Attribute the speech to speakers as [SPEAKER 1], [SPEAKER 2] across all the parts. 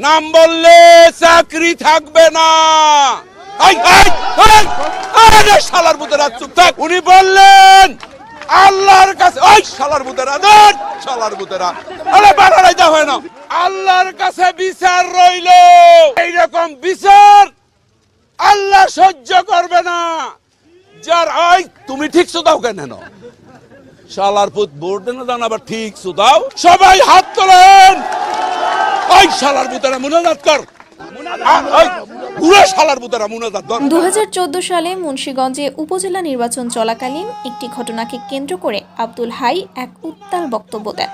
[SPEAKER 1] নাম বললে চাকরি থাকবে না। শালার বুতেরা চুপ থাক। উনি বললেন আল্লাহর কাছে, ওই শালার বুতেরা, শালার বুতেরা, আরে বাড়াই দেওয়া হয় না। আল্লাহর কাছে বিচার রইল, এইরকম বিচার আল্লাহ সহ্য করবে না। যার ওই তুমি ঠিক দাও কেন শালার পুত ভোট দেন দান আবার ঠিক দাও। সবাই হাত তোলেন। ওই শালার বুতেরা মুনাজাত কর।
[SPEAKER 2] 2014 সালে মুন্সিগঞ্জে উপজেলা নির্বাচন চলাকালীন একটি ঘটনাকে কেন্দ্র করে আব্দুল হাই এক উত্তাল বক্তব্য দেন,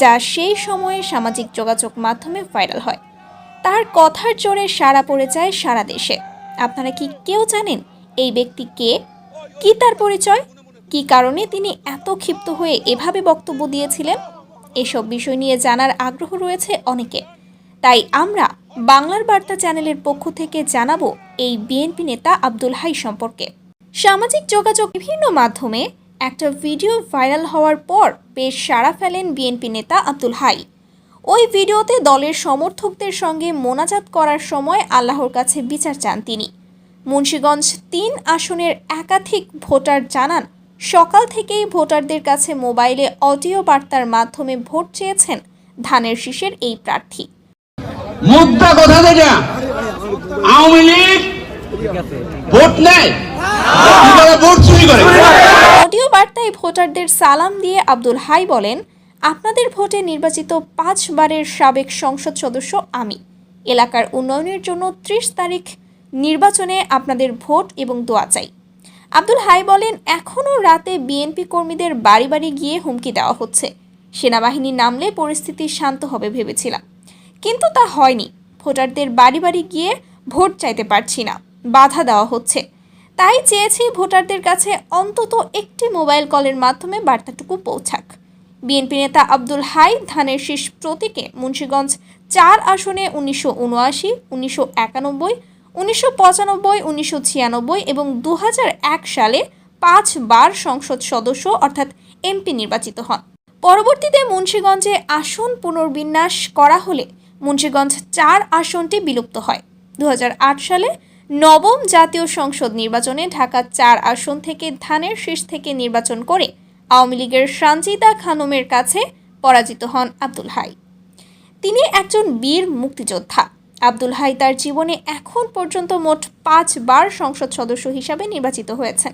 [SPEAKER 2] যা সেই সময়ে সামাজিক যোগাযোগ মাধ্যমে ভাইরাল হয়। তার কথার জোরে সাড়া পড়ে যায় সারা দেশে। আপনারা কি কেউ জানেন এই ব্যক্তি কে, কি তার পরিচয়, কি কারণে তিনি এত ক্ষিপ্ত হয়ে এভাবে বক্তব্য দিয়েছিলেন? এসব বিষয় নিয়ে জানার আগ্রহ রয়েছে অনেকে। তাই আমরা বাংলার বার্তা চ্যানেলের পক্ষ থেকে জানাবো এই বিএনপি নেতা আব্দুল হাই সম্পর্কে। সামাজিক যোগাযোগ বিভিন্ন মাধ্যমে একটা ভিডিও ভাইরাল হওয়ার পর বেশ সাড়া ফেলেন বিএনপি নেতা আব্দুল হাই। ওই ভিডিওতে দলের সমর্থকদের সঙ্গে মোনাজাত করার সময় আল্লাহর কাছে বিচার চান তিনি। মুন্সিগঞ্জ 3 আসনের একাধিক ভোটার জানান, সকাল থেকেই ভোটারদের কাছে মোবাইলে অডিও বার্তার মাধ্যমে ভোট চেয়েছেন ধানের শীষের এই প্রার্থী।
[SPEAKER 1] মুদ্রা কথা যেটা আওয়ামী লীগ ভোট নেয়, ভোট চুরি করে।
[SPEAKER 2] অডিও বার্তায় ভোটারদের সালাম দিয়ে আব্দুল হাই বলেন, আপনাদের ভোটে নির্বাচিত 5 বারের সাবেক সংসদ সদস্য আমি। এলাকার উন্নয়নের জন্য 30 তারিখ নির্বাচনে আপনাদের ভোট এবং দোয়া চাই। আব্দুল হাই বলেন, এখনও রাতে বিএনপি কর্মীদের বাড়ি বাড়ি গিয়ে হুমকি দেওয়া হচ্ছে। সেনাবাহিনী নামলে পরিস্থিতি শান্ত হবে ভেবেছিলাম, কিন্তু তা হয়নি। ভোটারদের বাড়ি বাড়ি গিয়ে ভোট চাইতে পারছি না, বাধা দেওয়া হচ্ছে। তাই চেয়েছি ভোটারদের কাছে অন্তত একটি মোবাইল কলের মাধ্যমে বার্তাটুকু পৌঁছাক। বিএনপি নেতা আব্দুল হাই ধানের শীষ প্রতীকে মুন্সিগঞ্জ 4 আসনে 1979, 1991, 1995, 1996 এবং 2001 সালে 5 বার সংসদ সদস্য অর্থাৎ এমপি নির্বাচিত হন। পরবর্তীতে মুন্সিগঞ্জে আসন পুনর্বিন্যাস করা হলে মুন্সিগঞ্জ 4 আসনটি বিলুপ্ত হয়। 2008 সালে নবম জাতীয় সংসদ নির্বাচনে ঢাকা 4 আসন থেকে ধানের শীষ থেকে নির্বাচন করে আওয়ামী লীগের সানজিদা খানমের কাছে পরাজিত হন আব্দুল হাই। তিনি একজন বীর মুক্তিযোদ্ধা। আব্দুল হাই তার জীবনে এখন পর্যন্ত মোট 5 বার সংসদ সদস্য হিসাবে নির্বাচিত হয়েছেন।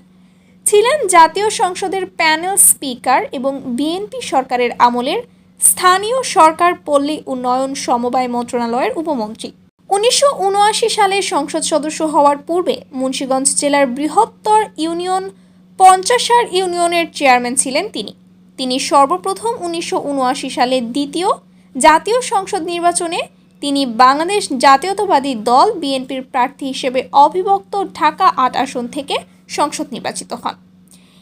[SPEAKER 2] ছিলেন জাতীয় সংসদের প্যানেল স্পিকার এবং বিএনপি সরকারের আমলের স্থানীয় সরকার পল্লী উন্নয়ন সমবায় মন্ত্রণালয়ের উপমন্ত্রী। 1979 সালে সংসদ সদস্য হওয়ার পূর্বে মুন্সিগঞ্জ জেলার বৃহত্তর ইউনিয়ন 50 ইউনিয়নের চেয়ারম্যান ছিলেন তিনি। তিনি সর্বপ্রথম 1979 সালে দ্বিতীয় জাতীয় সংসদ নির্বাচনে তিনি বাংলাদেশ জাতীয়তাবাদী দল বিএনপির প্রার্থী হিসেবে অবিভক্ত ঢাকা 8 আসন থেকে সংসদ নির্বাচিত হন।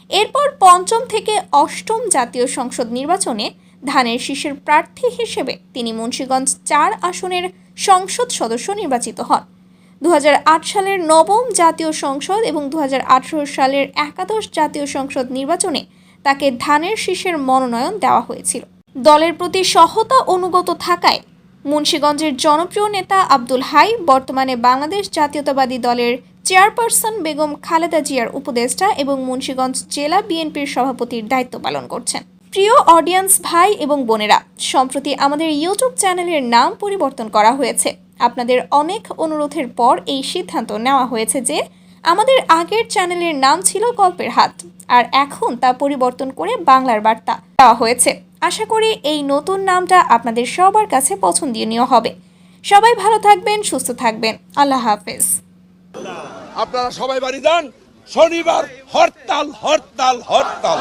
[SPEAKER 2] এরপর 5ম থেকে 8ম জাতীয় সংসদ নির্বাচনে ধানের শীষের প্রার্থী হিসেবে তিনি মুন্সিগঞ্জ 4 আসনের সংসদ সদস্য নির্বাচিত হন। 2008 সালের নবম জাতীয় সংসদ এবং 2018 সালের একাদশ জাতীয় সংসদ নির্বাচনে তাকে ধানের শীষের মনোনয়ন দেওয়া হয়েছিল। দলের প্রতি সহতা অনুগত থাকায় মুন্সিগঞ্জের জনপ্রিয় নেতা আব্দুল হাই বর্তমানে বাংলাদেশ জাতীয়তাবাদী দলের চেয়ারপারসন বেগম খালেদা জিয়ার উপদেষ্টা এবং মুন্সিগঞ্জ জেলা বিএনপির সভাপতির দায়িত্ব পালন করছেন। প্রিয় অডিয়েন্স ভাই এবং বোনেরা, সম্প্রতি আমাদের ইউটিউব চ্যানেলের নাম পরিবর্তন করা হয়েছে। আপনাদের অনেক অনুরোধের পর এই সিদ্ধান্ত নেওয়া হয়েছে যে আমাদের আগের চ্যানেলের নাম ছিল গল্পের হাট, আর এখন তা পরিবর্তন করে বাংলার বার্তা দেওয়া হয়েছে। আশা করি এই নতুন নামটা আপনাদের সবার কাছে পছন্দনীয় হবে। সবাই ভালো থাকবেন, সুস্থ থাকবেন। আল্লাহ হাফেজ।
[SPEAKER 1] আপনারা সবাই বাড়ি যান। শনিবার হরতাল হরতাল হরতাল।